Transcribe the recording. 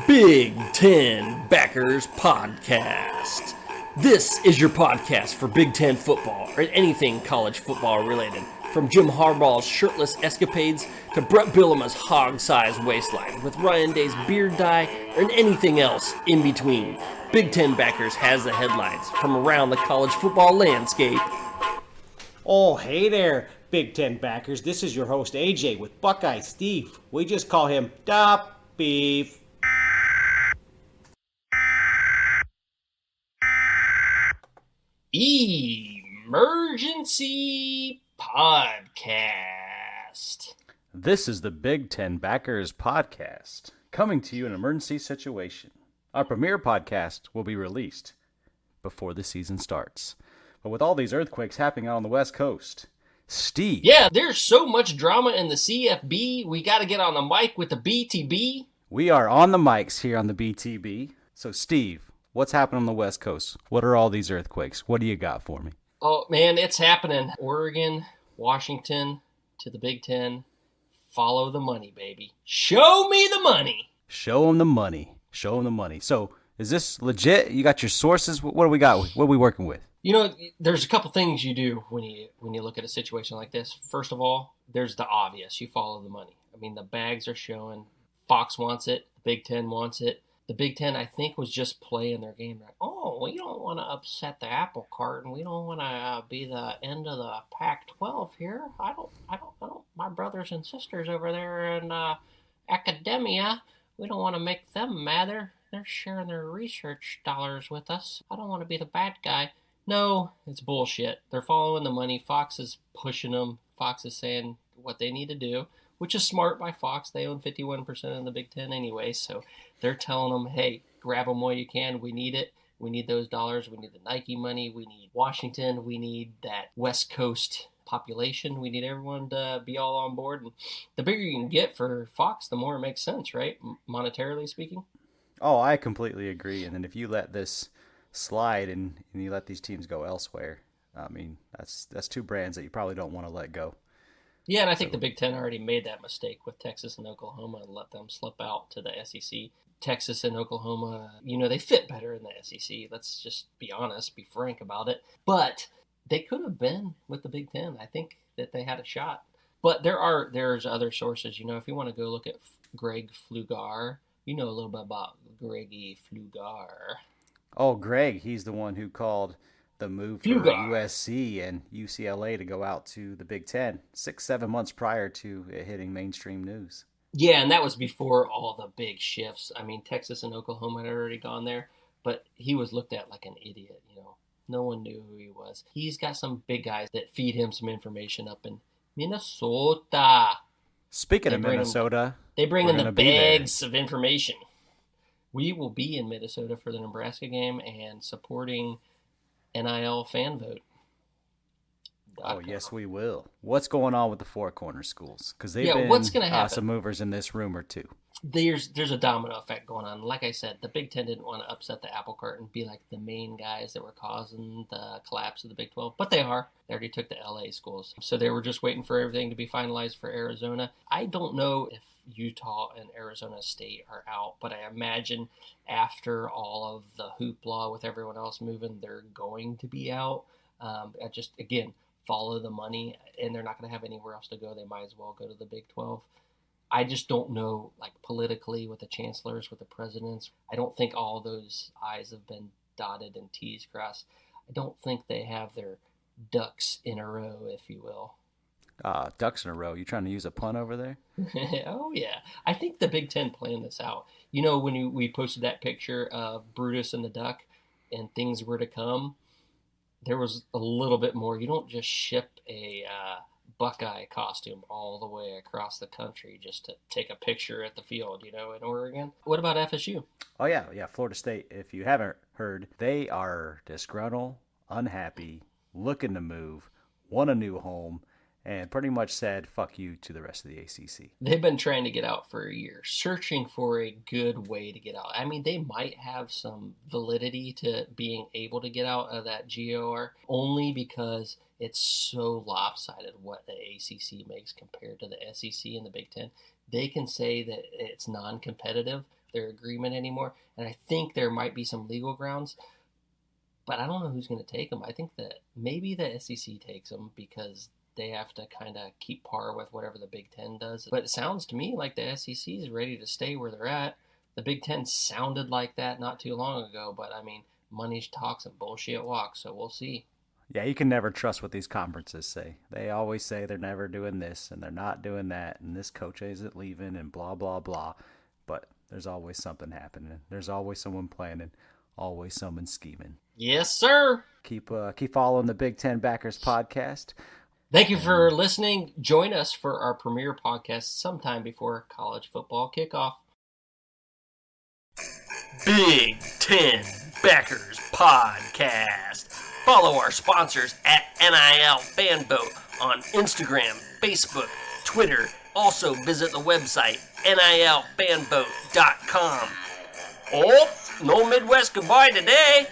Big Ten Backers Podcast. This is your podcast for Big Ten football and anything college football related. From Jim Harbaugh's shirtless escapades to Brett Bielema's hog-sized waistline with Ryan Day's beard dye and anything else in between. Big Ten Backers has the headlines from around the college football landscape. Oh, hey there, Big Ten Backers. This is your host, AJ, with Buckeye Steve. We just call him Dop Beef. Emergency Podcast. This is the Big Ten Backers Podcast, coming to you in an emergency situation. Our premiere podcast will be released before the season starts. But with all these earthquakes happening out on the West Coast, Steve. Yeah, there's so much drama in the CFB. We got to get on the mic with the BTB. We are on the mics here on the BTB. So, Steve, what's happening on the West Coast? What are all these earthquakes? What do you got for me? Oh, man, it's happening. Oregon, Washington, to the Big Ten. Follow the money, baby. Show me the money. Show them the money. Show them the money. So, is this legit? You got your sources? What do we got? What are we working with? You know, there's a couple things you do when you look at a situation like this. First of all, there's the obvious. You follow the money. I mean, the bags are showing. Fox wants it. The Big Ten wants it. The Big Ten, I think, was just playing their game. Like, oh, we don't want to upset the apple cart, and we don't want to be the end of the Pac-12 here. I don't. My brothers and sisters over there in academia, we don't want to make them mad. They're sharing their research dollars with us. I don't want to be the bad guy. No, it's bullshit. They're following the money. Fox is pushing them. Fox is saying what they need to do, which is smart by Fox. They own 51% of the Big Ten anyway, so they're telling them, hey, grab them while you can. We need it. We need those dollars. We need the Nike money. We need Washington. We need that West Coast population. We need everyone to be all on board. And the bigger you can get for Fox, the more it makes sense, right? Monetarily speaking. Oh, I completely agree. And then if you let this slide and you let these teams go elsewhere, I mean, that's two brands that you probably don't want to let go. Yeah, and I think the Big Ten already made that mistake with Texas and Oklahoma and let them slip out to the SEC. Texas and Oklahoma, they fit better in the SEC. Let's just be honest, be frank about it. But they could have been with the Big Ten. I think that they had a shot. But there's other sources. If you want to go look at Greg Flugar, you know a little bit about Greggy Flugar. Oh, Greg, he's the one who called the move for USC and UCLA to go out to the Big Ten 6-7 months prior to it hitting mainstream news. Yeah, and that was before all the big shifts. I mean, Texas and Oklahoma had already gone there, but he was looked at like an idiot, No one knew who he was. He's got some big guys that feed him some information up in Minnesota. Speaking of Minnesota, they bring in the bags of information. We will be in Minnesota for the Nebraska game and supporting NIL fan vote. Oh, yes, we will. What's going on with the Four Corner schools? Because they've what's going to happen? Some movers in this room or two. There's a domino effect going on. Like I said, the Big Ten didn't want to upset the apple cart and be like the main guys that were causing the collapse of the Big 12. But they are. They already took the LA schools. So they were just waiting for everything to be finalized for Arizona. I don't know if Utah and Arizona State are out, but I imagine after all of the hoopla with everyone else moving, they're going to be out. Again, follow the money, and they're not going to have anywhere else to go. They might as well go to the Big 12. I just don't know, like politically with the chancellors, with the presidents. I don't think all those I's have been dotted and T's crossed. I don't think they have their ducks in a row, if you will. Ducks in a row. You trying to use a pun over there? Oh, yeah. I think the Big Ten planned this out. When we posted that picture of Brutus and the duck and things were to come, there was a little bit more. You don't just ship a Buckeye costume all the way across the country just to take a picture at the field, in Oregon. What about FSU? Oh, yeah. Florida State, if you haven't heard, they are disgruntled, unhappy, looking to move, want a new home, and pretty much said, fuck you to the rest of the ACC. They've been trying to get out for a year, searching for a good way to get out. I mean, they might have some validity to being able to get out of that GOR, only because it's so lopsided what the ACC makes compared to the SEC and the Big Ten. They can say that it's non-competitive, their agreement anymore. And I think there might be some legal grounds, but I don't know who's going to take them. I think that maybe the SEC takes them because they have to kind of keep par with whatever the Big Ten does. But it sounds to me like the SEC is ready to stay where they're at. The Big Ten sounded like that not too long ago, but I mean, money talks and bullshit walks, so we'll see. Yeah, you can never trust what these conferences say. They always say they're never doing this and they're not doing that, and this coach isn't leaving and blah, blah, blah. But there's always something happening. There's always someone planning, always someone scheming. Yes, sir. Keep following the Big Ten Backers podcast. Thank you for listening. Join us for our premiere podcast sometime before college football kickoff. Big Ten Backers Podcast. Follow our sponsors at NIL Fanboat on Instagram, Facebook, Twitter. Also visit the website nilfanboat.com. Oh, no Midwest goodbye today.